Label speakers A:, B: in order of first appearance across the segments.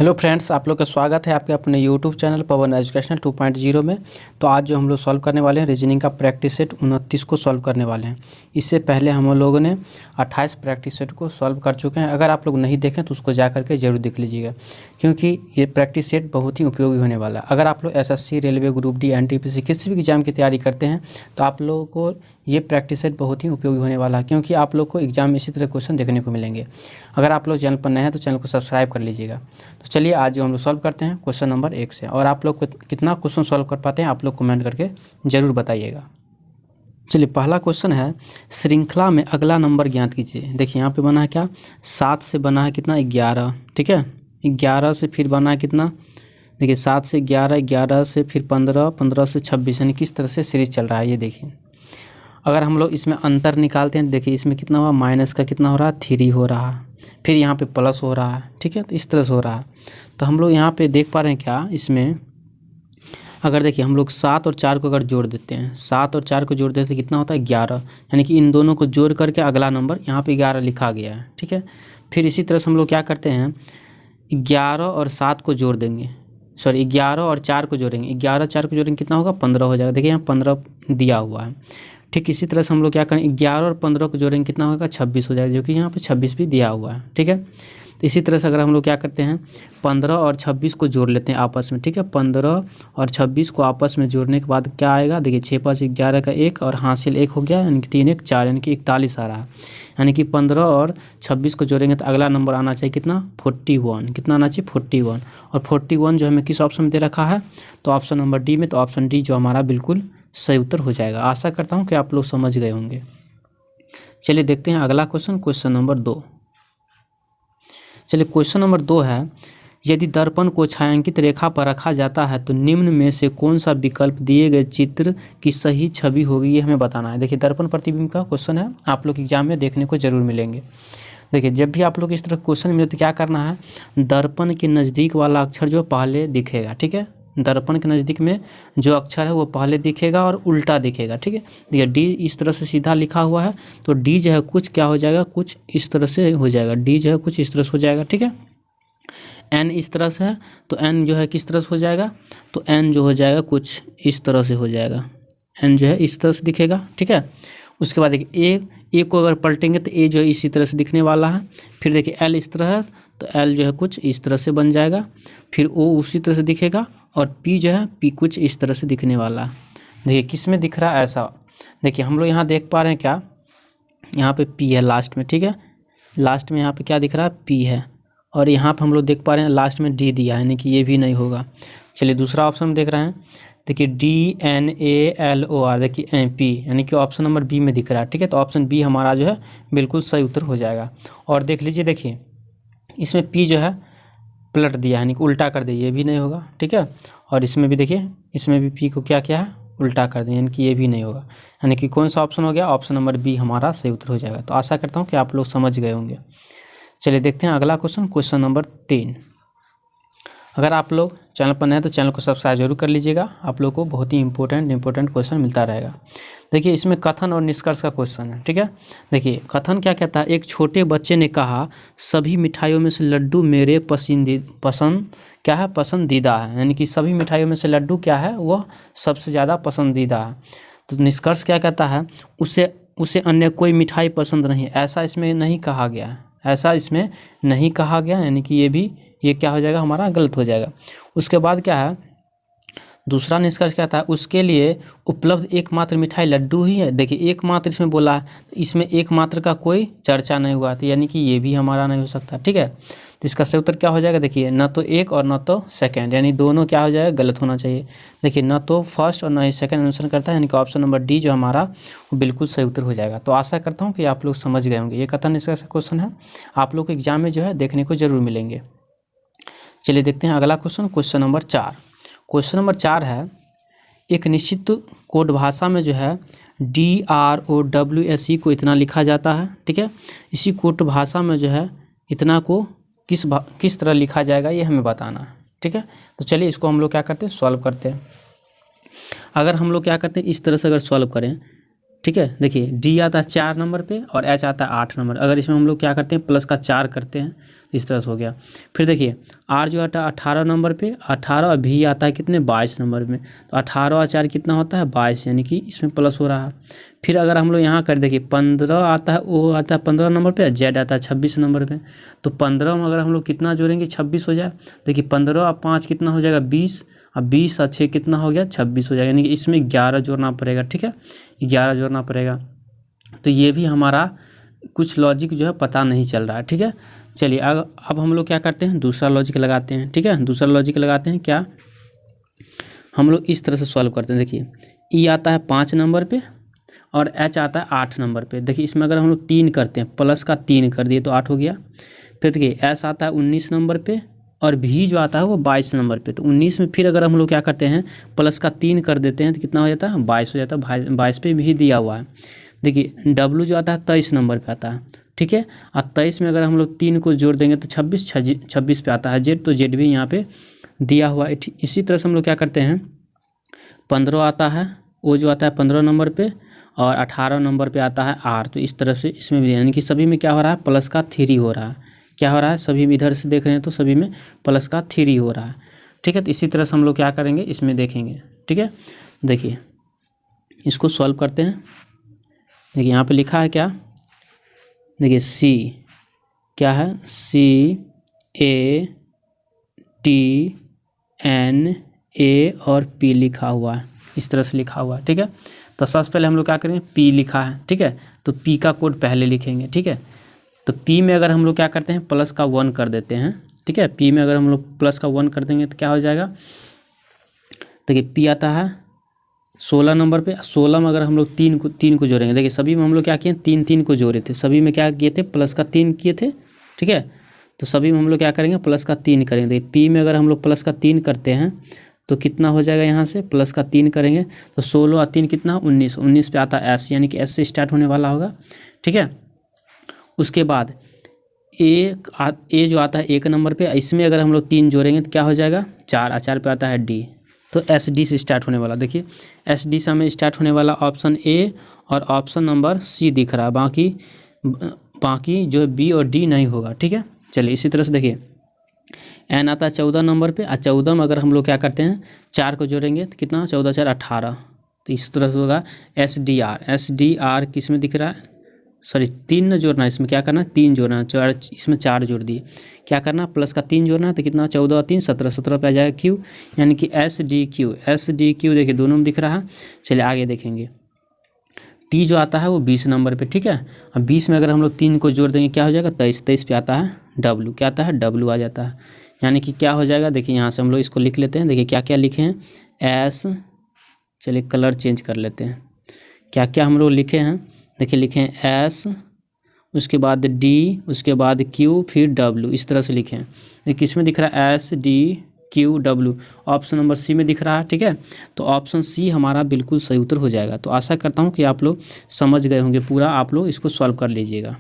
A: Hello friends, आप लोग का स्वागत है आपके अपने यूट्यूब चैनल पवन एजुकेशनल 2.0 में। तो आज जो हम लोग सॉल्व करने वाले हैं रीजनिंग का प्रैक्टिस सेट 29 को सॉल्व करने वाले हैं। इससे पहले हम लोगों ने 28 प्रैक्टिस सेट को सॉल्व कर चुके हैं। अगर आप लोग नहीं देखें तो उसको जा करके ज़रूर देख लीजिएगा, क्योंकि ये प्रैक्टिस सेट बहुत ही उपयोगी होने वाला है। अगर आप लोग SSC, railway, group D, NTPC किसी भी एग्ज़ाम की तैयारी करते हैं तो आप लोगों को ये प्रैक्टिस सेट बहुत ही उपयोगी होने वाला है, क्योंकि आप लोग को एग्जाम में इसी तरह क्वेश्चन देखने को मिलेंगे। अगर आप लोग चैनल पर नए हैं तो चैनल को सब्सक्राइब कर लीजिएगा। तो चलिए आज जो हम लोग सॉल्व करते हैं क्वेश्चन नंबर 1 से, और आप लोग को कितना क्वेश्चन सॉल्व कर पाते हैं आप लोग कमेंट करके ज़रूर बताइएगा। चलिए पहला क्वेश्चन है, श्रृंखला में अगला नंबर ज्ञात कीजिए। देखिए यहाँ पे बना है क्या, 7 से बना है कितना 11, ठीक है। 11 से फिर बना है कितना, देखिए 7 से 11, 11 से फिर 15, 15 से 26, यानी किस तरह से सीरीज चल रहा है ये देखिए। अगर हम लोग इसमें अंतर निकालते हैं, देखिए इसमें कितना हुआ, माइनस का कितना हो रहा है, 3 हो रहा है, फिर यहाँ पे प्लस हो रहा है, ठीक है। तो इस तरह से हो रहा है। तो हम लोग यहाँ पे देख पा रहे हैं क्या, इसमें अगर देखिए हम लोग 7 और 4 को अगर जोड़ देते हैं, 7 और 4 को जोड़ देते हैं कितना होता है 11, यानी कि इन दोनों को जोड़ करके अगला नंबर यहाँ पे 11 लिखा गया है, ठीक है। फिर इसी तरह से हम लोग क्या करते हैं, 11 और 7 को जोड़ देंगे, सॉरी 11 और 4 को जोड़ेंगे, 11 4 को जोड़ेंगे कितना होगा 15 हो जाएगा। देखिए यहाँ 15 दिया हुआ है। ठीक इसी तरह से हम लोग क्या करें, 11 और 15 को जोड़ेंगे कितना होगा 26 हो जाएगा, जो कि यहाँ पे 26 भी दिया हुआ है, ठीक है। तो इसी तरह से अगर हम लोग क्या करते हैं, 15 और 26 को जोड़ लेते हैं आपस में, ठीक है। 15 और 26 को आपस में जोड़ने के बाद क्या आएगा, देखिए 6 5 11 का 1 और हासिल 1 हो गया, यानी कि 3 1 4, यानी कि 41 आ रहा है। यानी कि 15 और 26 को जोड़ेंगे तो अगला नंबर आना चाहिए कितना 41, कितना आना चाहिए 41। और 41 जो हमें किस ऑप्शन में दे रखा है, तो ऑप्शन नंबर डी में। तो ऑप्शन डी जो हमारा बिल्कुल सही उत्तर हो जाएगा। आशा करता हूँ कि आप लोग समझ गए होंगे। चलिए देखते हैं अगला क्वेश्चन, क्वेश्चन नंबर 2। चलिए क्वेश्चन नंबर 2 है, यदि दर्पण को छायांकित रेखा पर रखा जाता है तो निम्न में से कौन सा विकल्प दिए गए चित्र की सही छवि होगी, ये हमें बताना है। देखिए दर्पण प्रतिबिंब का क्वेश्चन है, आप लोग एग्जाम में देखने को जरूर मिलेंगे। देखिए जब भी आप लोग इस तरह क्वेश्चन मिले तो क्या करना है, दर्पण के नज़दीक वाला अक्षर जो पहले दिखेगा, ठीक है। दर्पण के नज़दीक में जो अक्षर है वो पहले दिखेगा और उल्टा दिखेगा, ठीक है। देखिए डी इस तरह से सीधा लिखा हुआ है, तो डी जो है कुछ क्या हो जाएगा, कुछ इस तरह से हो जाएगा, डी जो है कुछ इस तरह से हो जाएगा, ठीक है। एन इस तरह से है तो एन जो है किस तरह से हो जाएगा, तो एन जो हो जाएगा कुछ इस तरह से हो जाएगा, एन जो है इस तरह से दिखेगा, ठीक है। उसके बाद देखिए ए को अगर पलटेंगे तो ए जो है इसी तरह से दिखने वाला है। फिर देखिए एल इस तरह है तो एल जो है कुछ इस तरह से बन जाएगा। फिर ओ उसी तरह से दिखेगा, और पी जो है पी कुछ इस तरह से दिखने वाला है। देखिए किस में दिख रहा है ऐसा, देखिए हम लोग यहाँ देख पा रहे हैं क्या, यहाँ पे पी है लास्ट में, ठीक है। लास्ट में यहाँ पे क्या दिख रहा है, पी है। और यहाँ पे हम लोग देख पा रहे हैं लास्ट में डी दिया है, यानी कि ये भी नहीं होगा। चलिए दूसरा ऑप्शन देख रहे हैं, देखिए DNALOR, देखिए पी, यानी कि ऑप्शन नंबर बी में दिख रहा है, ठीक है। तो ऑप्शन बी हमारा जो है बिल्कुल सही उत्तर हो जाएगा। और देख लीजिए, देखिए इसमें पी जो है पलट दिया, यानी कि उल्टा कर दिया, ये भी नहीं होगा, ठीक है। और इसमें भी देखिए, इसमें भी पी को क्या किया है, उल्टा कर दिया, यानी कि ये भी नहीं होगा। यानी कि कौन सा ऑप्शन हो गया, ऑप्शन नंबर बी हमारा सही उत्तर हो जाएगा। तो आशा करता हूँ कि आप लोग समझ गए होंगे। चलिए देखते हैं अगला क्वेश्चन, क्वेश्चन नंबर 3। अगर आप लोग चैनल पर नए हैं तो चैनल को सब्सक्राइब जरूर कर लीजिएगा, आप लोग को बहुत ही इंपॉर्टेंट क्वेश्चन मिलता रहेगा। देखिए इसमें कथन और निष्कर्ष का क्वेश्चन है, ठीक है। देखिए कथन क्या कहता है, एक छोटे बच्चे ने कहा सभी मिठाइयों में से लड्डू मेरे पसंदीदा है, यानी कि सभी मिठाइयों में से लड्डू क्या है, वह सबसे ज़्यादा पसंदीदा है। तो निष्कर्ष क्या कहता है, उसे अन्य कोई मिठाई पसंद नहीं, ऐसा इसमें नहीं कहा गया है, ऐसा इसमें नहीं कहा गया, यानी कि ये क्या हो जाएगा हमारा गलत हो जाएगा। उसके बाद क्या है, दूसरा निष्कर्ष क्या था, उसके लिए उपलब्ध एकमात्र मिठाई लड्डू ही है। देखिए एकमात्र इसमें बोला है, इसमें एकमात्र का कोई चर्चा नहीं हुआ, तो यानी कि ये भी हमारा नहीं हो सकता, ठीक है। तो इसका सही उत्तर क्या हो जाएगा, देखिए न तो एक और न तो सेकंड, यानी दोनों क्या हो जाएगा गलत होना चाहिए। देखिए न तो फर्स्ट और न ही सेकंड अनुसरण करता है, यानी कि ऑप्शन नंबर डी जो हमारा वो बिल्कुल सही उत्तर हो जाएगा। तो आशा करता हूँ कि आप लोग समझ गए होंगे। ये कथन निष्कर्ष क्वेश्चन है, आप लोग को एग्जाम में जो है देखने को जरूर मिलेंगे। चलिए देखते हैं अगला question, question number 4। Question number 4 है, एक निश्चित कोड भाषा में जो है DROWSE को इतना लिखा जाता है, ठीक है। इसी कोड भाषा में जो है इतना को किस तरह लिखा जाएगा ये हमें बताना है, ठीक है। तो चलिए इसको हम लोग क्या करते हैं, सॉल्व करते हैं। अगर हम लोग क्या करते हैं, इस तरह से अगर सॉल्व करें, ठीक है। देखिए डी आता है 4 नंबर पे और एच आता है 8 नंबर। अगर इसमें हम लोग क्या करते हैं, प्लस का 4 करते हैं इस तरह से हो गया। फिर देखिए आर जो आता है 18 नंबर पे, 18 और भी आता है कितने 22 नंबर में, तो 18 और 4 कितना होता है 22, यानी कि इसमें प्लस हो रहा है। फिर अगर हम लोग यहाँ कर देखिए 15 आता है, वो आता है 15 नंबर पे, जेड आता है 26 नंबर पे, तो 15 में अगर हम लोग कितना जोड़ेंगे 26 हो जाए। देखिए 15 और 5 कितना हो जाएगा 20, अब 20 और 6 कितना हो गया 26 हो जाएगा, यानी कि इसमें 11 जोड़ना पड़ेगा। ठीक है, 11 जोड़ना पड़ेगा। तो ये भी हमारा कुछ लॉजिक जो है पता नहीं चल रहा है। ठीक है, चलिए अब हम लोग क्या करते हैं, दूसरा लॉजिक लगाते हैं। ठीक है, दूसरा लॉजिक लगाते हैं, क्या हम लोग इस तरह से सॉल्व करते हैं। देखिए ई आता है 5 नंबर पे और एच आता है 8 नंबर पे। देखिए इसमें अगर हम लोग 3 करते हैं, प्लस का 3 कर दिए तो 8 हो गया। फिर देखिए एस आता है 19 नंबर पे और भी जो आता है वो 22 नंबर पे, तो 19 में फिर अगर हम लोग क्या करते हैं प्लस का 3 कर देते हैं तो कितना हो जाता है 22 हो जाता है। 22 पे भी दिया हुआ है। देखिए डब्लू जो आता है 23 नंबर पे आता है। ठीक है, और 23 में अगर हम लोग 3 को जोड़ देंगे तो 26 पे आता है जेड, तो जेड भी यहाँ पे दिया हुआ है। इसी तरह से हम लोग क्या करते हैं 15 आता है, वो जो आता है 15 नंबर पे और 18 नंबर पे आता है आर, तो इस तरह से इसमें भी यानी कि सभी में क्या हो रहा है प्लस का 3 हो रहा है। क्या हो रहा है सभी में, इधर से देख रहे हैं तो सभी में प्लस का 3 हो रहा है। ठीक है, तो इसी तरह से हम लोग क्या करेंगे इसमें देखेंगे। ठीक है, देखिए इसको सॉल्व करते हैं। देखिए यहाँ पे लिखा है क्या, देखिए सी क्या है, CATNA और P लिखा हुआ है, इस तरह से लिखा हुआ है। ठीक है, तो सबसे पहले हम लोग क्या करेंगे P लिखा है। ठीक है, तो P का कोड पहले लिखेंगे। ठीक है, तो P में अगर हम लोग क्या करते हैं प्लस का 1 कर देते हैं। ठीक है, P में अगर हम लोग प्लस का 1 कर देंगे तो क्या हो जाएगा, देखिए P आता है 16 नंबर पे। 16 में अगर हम लोग 3 को जोड़ेंगे, देखिए सभी में हम लोग क्या किए 3 को जोड़े थे, सभी में क्या किए थे प्लस का 3 किए थे। ठीक है, तो सभी में हम लोग क्या करेंगे प्लस का 3 करेंगे। देखिए P में अगर हम लोग प्लस का 3 करते हैं तो कितना हो जाएगा, यहाँ से प्लस का 3 करेंगे तो 16 और 3 कितना 19 पे आता है एस, यानी कि एस से स्टार्ट होने वाला होगा। ठीक है, उसके बाद ए जो आता है 1 नंबर पे, इसमें अगर हम लोग 3 जोड़ेंगे तो क्या हो जाएगा 4, 4 पे आता है डी, तो एस डी से स्टार्ट होने वाला। देखिए एस डी से हमें स्टार्ट होने वाला ऑप्शन ए और ऑप्शन नंबर सी दिख रहा है, बाकी जो बी और डी नहीं होगा। ठीक है, चलिए इसी तरह से देखिए एन आता है 14 नंबर पे, और 14 में अगर हम लोग क्या करते हैं 4 को जोड़ेंगे तो कितना 14 4 18, तो इस तरह से होगा एस डी आर किस में दिख रहा है, सॉरी 3 न जोड़ना है, इसमें क्या करना है 3 जोड़ना है, इसमें 4 जोड़ दिए। क्या करना प्लस का 3 जोड़ना है, तो कितना 14 और 3 17, 17 पे आ जाएगा क्यू, यानी कि एस डी क्यू देखिए दोनों में दिख रहा है। चलिए आगे देखेंगे टी जो आता है वो 20 नंबर पे। ठीक है, अब 20 में अगर हम लोग 3 को जोड़ देंगे क्या हो जाएगा 23 पे आता है डब्लू, क्या आता है डब्लू आ जाता है, यानी कि क्या हो जाएगा। देखिए यहाँ से हम लोग इसको लिख लेते हैं। देखिए क्या क्या लिखे हैं एस, चलिए कलर चेंज कर लेते हैं, क्या क्या हम लोग लिखे हैं। देखिए लिखे हैं एस, उसके बाद डी, उसके बाद क्यू, फिर डब्लू, इस तरह से लिखे हैं। देखिए किस में दिख रहा है S D Q W, option number C में दिख रहा है। ठीक है, तो ऑप्शन सी हमारा बिल्कुल सही उत्तर हो जाएगा। तो आशा करता हूँ कि आप लोग समझ गए होंगे पूरा, आप लोग इसको सॉल्व कर लीजिएगा।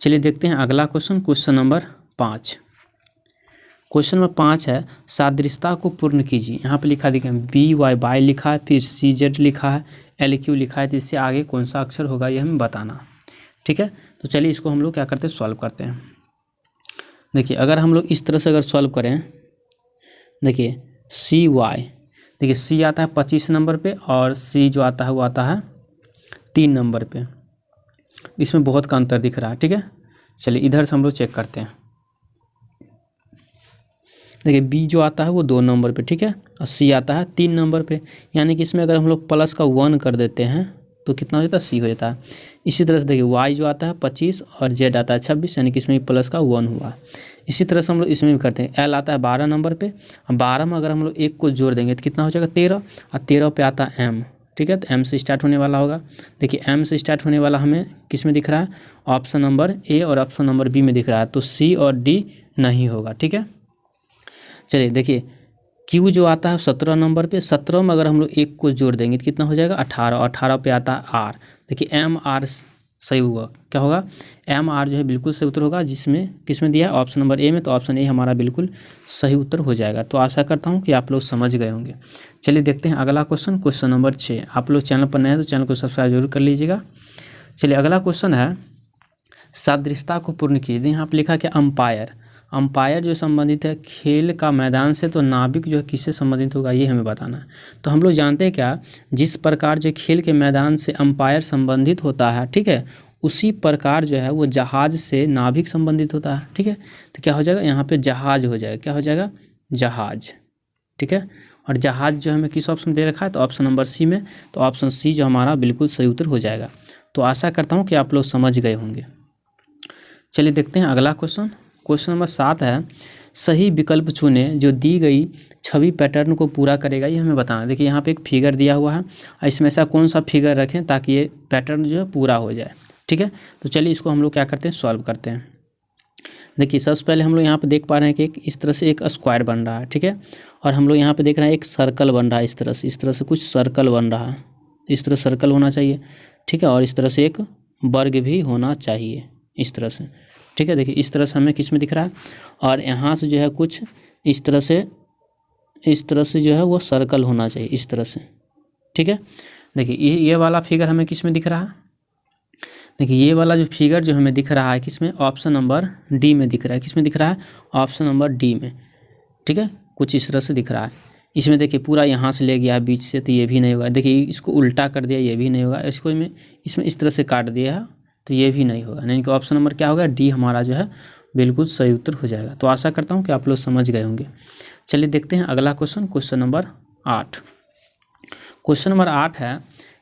A: चलिए देखते हैं अगला क्वेश्चन नंबर 5। क्वेश्चन नंबर 5 है सादृश्यता को पूर्ण कीजिए। यहाँ पे लिखा देखिए बी वाई बाई लिखा है, फिर सी जेड लिखा है, एल क्यू लिखा है, तो इससे आगे कौन सा अक्षर होगा ये हमें बताना। ठीक है, तो चलिए इसको हम लोग क्या करते हैं सॉल्व करते हैं। देखिए अगर हम लोग इस तरह से अगर सॉल्व करें, देखिए सी वाई, देखिए सी आता है 25 नंबर पे और सी जो आता है वो आता है 3 नंबर पे, इसमें बहुत का अंतर दिख रहा है। ठीक है, चलिए इधर से हम लोग चेक करते हैं। देखिए बी जो आता है वो 2 नंबर पे, ठीक है, और सी आता है 3 नंबर पे, यानी कि इसमें अगर हम लोग प्लस का 1 कर देते हैं तो कितना हो जाता है सी हो जाता है। इसी तरह से देखिए वाई जो आता है 25 और जेड आता है 26, यानी कि इसमें भी प्लस का 1 हुआ। इसी तरह से हम लोग इसमें भी करते हैं, एल आता है 12 नंबर पे, और 12 में अगर हम लोग 1 को जोड़ देंगे तो कितना हो जाएगा 13, और 13 पे आता है एम। ठीक है, तो एम से स्टार्ट होने वाला होगा। देखिए एम से स्टार्ट होने वाला हमें किस में दिख रहा है, ऑप्शन नंबर ए और ऑप्शन नंबर बी में दिख रहा है, तो सी और डी नहीं होगा। ठीक है, चलिए देखिए क्यू जो आता है 17 नंबर पे, 17 में अगर हम लोग 1 को जोड़ देंगे तो कितना हो जाएगा 18, और 18 पे आता है आर। देखिए एम आर सही होगा, क्या होगा एम आर जो है बिल्कुल सही उत्तर होगा, जिसमें किस में दिया है ऑप्शन नंबर ए में, तो ऑप्शन ए हमारा बिल्कुल सही उत्तर हो जाएगा। तो आशा करता हूँ कि आप लोग समझ गए होंगे। चलिए देखते हैं अगला क्वेश्चन नंबर 6। आप लोग चैनल पर नए हैं तो चैनल को सब्सक्राइब जरूर कर लीजिएगा। चलिए अगला क्वेश्चन है सादृश्यता को पूर्ण कीजिए। यहाँ पे लिखा क्या, अंपायर। अंपायर जो संबंधित है खेल का मैदान से, तो नाविक जो है किससे संबंधित होगा, ये हमें बताना है। तो हम लोग जानते हैं क्या, जिस प्रकार जो खेल के मैदान से अंपायर संबंधित होता है, ठीक है, उसी प्रकार जो है वो जहाज से नाविक संबंधित होता है, ठीक है। तो क्या हो जाएगा, यहाँ पे जहाज हो जाएगा, क्या हो जाएगा, जहाज, ठीक है। और जहाज जो हमें किस ऑप्शन दे रखा है, तो ऑप्शन नंबर सी में, तो ऑप्शन सी जो हमारा बिल्कुल सही उत्तर हो जाएगा। तो आशा करता हूँ कि आप लोग समझ गए होंगे। चलिए देखते हैं अगला क्वेश्चन। क्वेश्चन नंबर 7 है, सही विकल्प चुने जो दी गई छवि पैटर्न को पूरा करेगा, ये हमें बताना। देखिए यहाँ पे एक फिगर दिया हुआ है, इसमें ऐसा कौन सा फिगर रखें ताकि ये पैटर्न जो है पूरा हो जाए, ठीक है। तो चलिए इसको हम लोग क्या करते हैं, सॉल्व करते हैं। देखिए सबसे पहले हम लोग यहाँ पे देख पा रहे हैं कि एक इस तरह से एक स्क्वायर बन रहा है, ठीक है। और हम लोग यहाँ पे देख रहे हैं एक सर्कल बन रहा है, इस तरह से कुछ सर्कल बन रहा है, इस तरह सर्कल होना चाहिए, ठीक है। और इस तरह से एक वर्ग भी होना चाहिए, इस तरह से, ठीक है। देखिए इस तरह से हमें किस में दिख रहा है, और यहाँ से जो है कुछ इस तरह से जो है वो सर्कल होना चाहिए, इस तरह से, ठीक है। देखिए ये वाला फिगर हमें किस में दिख रहा है, देखिए ये वाला जो फिगर जो हमें दिख रहा है किस में, ऑप्शन नंबर डी में दिख रहा है। किस में दिख रहा है, ऑप्शन नंबर डी में, ठीक है। कुछ इस तरह से दिख रहा है। इसमें देखिए पूरा यहाँ से ले गया है बीच से, तो ये भी नहीं होगा। देखिए इसको उल्टा कर दिया, ये भी नहीं होगा। इसको इसमें इस तरह से काट दिया है, तो ये भी नहीं होगा। यानी कि ऑप्शन नंबर क्या होगा, डी हमारा जो है बिल्कुल सही उत्तर हो जाएगा। तो आशा करता हूँ कि आप लोग समझ गए होंगे। चलिए देखते हैं अगला question, question number 8। Question number 8 है,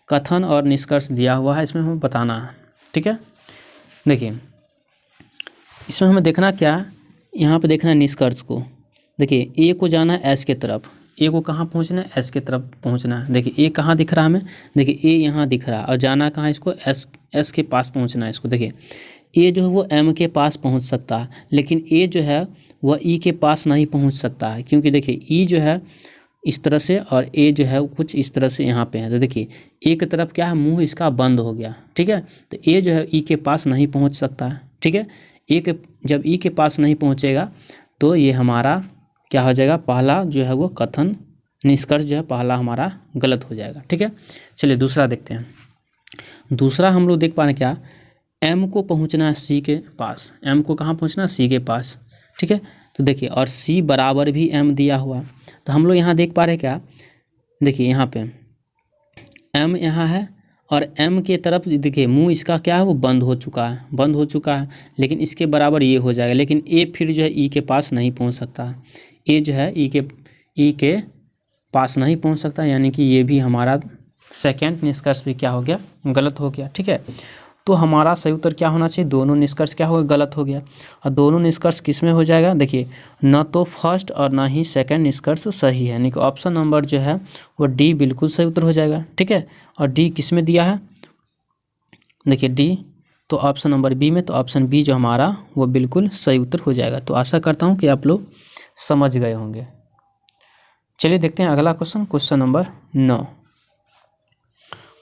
A: कथन और निष्कर्ष दिया हुआ है, इसमें हमें बताना है, ठीक है। देखिए इसमें हमें देखना क्या, यहाँ पे देखना है निष्कर्ष को। देखिए ए को जाना है एस के तरफ, ए को कहाँ पहुँचना है, एस के तरफ पहुँचना है। देखिए ए कहाँ दिख रहा है हमें, देखिए ए यहाँ दिख रहा है, और जाना कहाँ है इसको, एस के पास पहुँचना है इसको। देखिए ए जो है वो एम के पास पहुँच सकता है, लेकिन ए जो है वह ई के पास नहीं पहुँच सकता है, क्योंकि देखिए ई जो है इस तरह से और ए जो है कुछ इस तरह से यहाँ पे है। तो देखिए ए की तरफ क्या है, मुंह इसका बंद हो गया, ठीक है। तो ए जो है ई के पास नहीं पहुँच सकता है, ठीक है। जब ई के पास नहीं पहुँचेगा तो ये हमारा क्या हो जाएगा, पहला जो है वो कथन निष्कर्ष जो है पहला हमारा गलत हो जाएगा, ठीक है। चलिए दूसरा देखते हैं। दूसरा हम लोग देख पा रहे हैं क्या, एम को पहुँचना है सी के पास, एम को कहाँ पहुँचना है, सी के पास, ठीक है। तो देखिए और सी बराबर भी एम दिया हुआ, तो हम लोग यहाँ देख पा रहे हैं क्या, देखिए यहाँ पे एम यहाँ है और एम के तरफ देखिए मुंह इसका क्या है, वो बंद हो चुका है, लेकिन इसके बराबर ये हो जाएगा। लेकिन ए फिर जो है ई के पास नहीं पहुँच सकता है, ए जो है ई के पास नहीं पहुँच सकता, यानी कि ये भी हमारा सेकंड निष्कर्ष भी क्या हो गया, गलत हो गया, ठीक है। तो हमारा सही उत्तर क्या होना चाहिए, दोनों निष्कर्ष क्या होगा, गलत हो गया। और दोनों निष्कर्ष किस में हो जाएगा, देखिए न तो फर्स्ट और ना ही सेकंड निष्कर्ष सही है, यानी कि ऑप्शन नंबर जो है वो डी बिल्कुल सही उत्तर हो जाएगा, ठीक है। और डी किस में दिया है, देखिए डी तो ऑप्शन नंबर बी में, तो ऑप्शन बी जो हमारा वो बिल्कुल सही उत्तर हो जाएगा। तो आशा करता हूँ कि आप लोग समझ गए होंगे। चलिए देखते हैं अगला question, question number 9।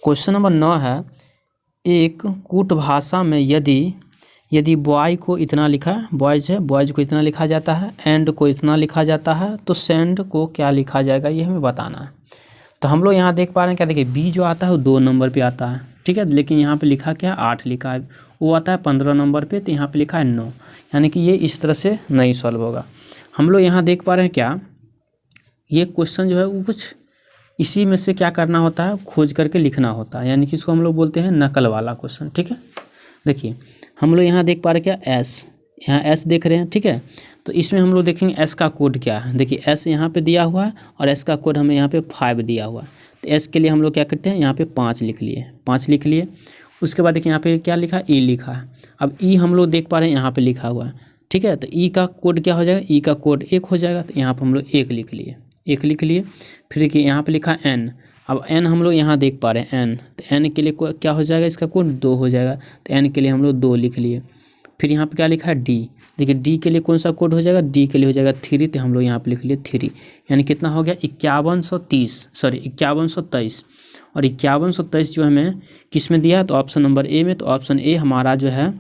A: Question number 9 है, एक कूट भाषा में यदि बॉय को इतना लिखा है, बॉयज को इतना लिखा जाता है, एंड को इतना लिखा जाता है, तो सेंड को क्या लिखा जाएगा, ये हमें बताना है। तो हम लोग यहाँ देख पा रहे हैं क्या, देखिए बी जो आता है वो 2 नंबर पे आता है, ठीक है। लेकिन यहाँ पे लिखा क्या है, 8 लिखा है, वो आता है 15 नंबर पे, तो यहाँ पे लिखा है 9, यानी कि ये इस तरह से नहीं सॉल्व होगा। हम लोग यहाँ देख पा रहे हैं क्या, ये क्वेश्चन जो है वो कुछ इसी में से क्या करना होता है, खोज करके लिखना होता है, यानी कि इसको हम लोग बोलते हैं नकल वाला क्वेश्चन, ठीक है। देखिए हम लोग यहाँ देख पा रहे क्या, एस, यहाँ एस देख रहे हैं, ठीक है। तो इसमें हम लोग देखेंगे एस का कोड क्या है। देखिए एस यहाँ पे दिया हुआ है और एस का कोड हमें यहाँ पे 5 दिया हुआ है। तो एस के लिए हम लोग क्या करते हैं, यहाँ पे 5 लिख लिए। उसके बाद देखिए यहाँ पे क्या लिखा है, ई लिखा है। अब ई हम लोग देख पा रहे हैं यहाँ पे लिखा हुआ है, ठीक है। तो ई का कोड क्या हो जाएगा, ई का कोड 1 हो जाएगा, तो यहाँ पर हम लोग 1 लिख लिए। फिर देखिए यहाँ पे लिखा एन, अब एन हम लोग यहाँ देख पा रहे हैं एन, तो एन के लिए क्या हो जाएगा, इसका कोड 2 हो जाएगा, तो एन के लिए हम लोग 2 लिख लिए। फिर यहाँ पे क्या लिखा है, डी, देखिए डी के लिए कौन सा कोड हो जाएगा, डी के लिए हो जाएगा 3, तो हम लोग यहाँ पे लिख लिए 3, यानी कितना हो गया 5123। और 5123 जो हमें किस में दिया है, तो ऑप्शन नंबर ए में, तो ऑप्शन ए हमारा जो है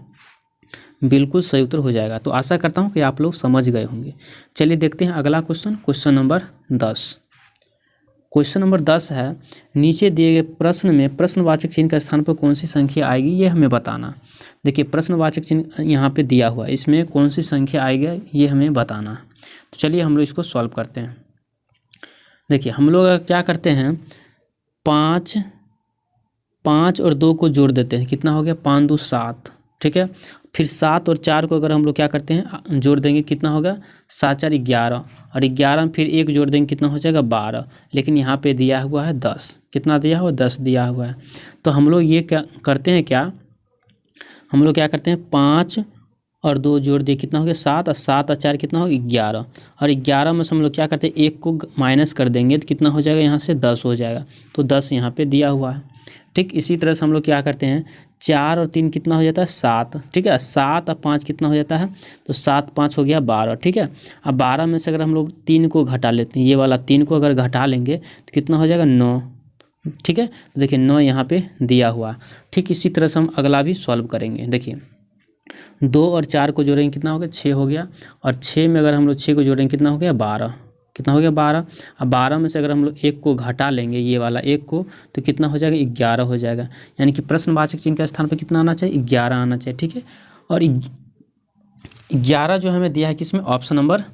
A: बिल्कुल सही उत्तर हो जाएगा। तो आशा करता हूँ कि आप लोग समझ गए होंगे। चलिए देखते हैं अगला question, question number 10। Question number 10 है, नीचे दिए गए प्रश्न में प्रश्नवाचक चिन्ह का स्थान पर कौन सी संख्या आएगी ये हमें बताना। देखिए प्रश्नवाचक चिन्ह यहाँ पे दिया हुआ है, इसमें कौन सी संख्या आएगी ये हमें बताना है। तो चलिए हम लोग इसको सॉल्व करते हैं। देखिए हम लोग क्या करते हैं, 5 और 2 को जोड़ देते हैं, कितना हो गया 5 2 7, ठीक है। फिर 7 और 4 को अगर हम लोग क्या करते हैं जोड़ देंगे, कितना होगा 7 4 11, और 11 में फिर 1 जोड़ देंगे, कितना हो जाएगा 12। लेकिन यहाँ पे दिया हुआ है 10, कितना दिया हुआ 10 दिया हुआ है। तो हम लोग ये क्या करते हैं, हम लोग क्या करते हैं 5 और 2 जोड़ दिए, कितना हो गया 7, और 7 और 4 कितना हो गया 11, और 11 में से हम लोग क्या करते हैं 1 को माइनस कर देंगे तो कितना हो जाएगा यहाँ से 10 हो जाएगा। तो 10 यहाँ पे दिया हुआ है। ठीक इसी तरह से हम लोग क्या करते हैं 4 और 3 कितना हो जाता है 7, ठीक है। 7 और 5 कितना हो जाता है, तो 7 5 हो गया 12, ठीक है। अब 12 में से अगर हम लोग 3 को घटा लेते हैं, ये वाला 3 को अगर घटा लेंगे तो कितना हो जाएगा 9, ठीक है। तो देखिए 9 यहाँ पे दिया हुआ। ठीक इसी तरह से हम अगला भी सॉल्व करेंगे। देखिए 2 और 4 को जोड़ेंगे, कितना हो गया 6 हो गया, और 6 में अगर हम लोग 6 को जोड़ेंगे कितना हो गया 12, कितना हो गया 12। अब 12 में से अगर हम लोग 1 को घटा लेंगे, ये वाला 1 को, तो कितना हो जाएगा 11 हो जाएगा। यानी कि प्रश्नवाचक चिन्ह के स्थान पर कितना आना चाहिए 11 आना चाहिए, ठीक है। और 11 जो हमें दिया है किसमें, ऑप्शन नंबर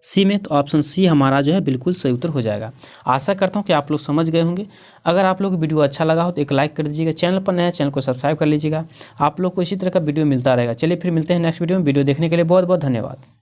A: सी में, तो ऑप्शन सी हमारा जो है बिल्कुल सही उत्तर हो जाएगा। आशा करता हूँ कि आप लोग समझ गए होंगे। अगर आप लोग को वीडियो अच्छा लगा हो तो एक लाइक कर दीजिएगा, चैनल पर नया है चैनल को सब्सक्राइब कर लीजिएगा। आप लोग को इसी तरह का वीडियो मिलता रहेगा। चलिए फिर मिलते हैं नेक्स्ट वीडियो में। वीडियो देखने के लिए बहुत बहुत धन्यवाद।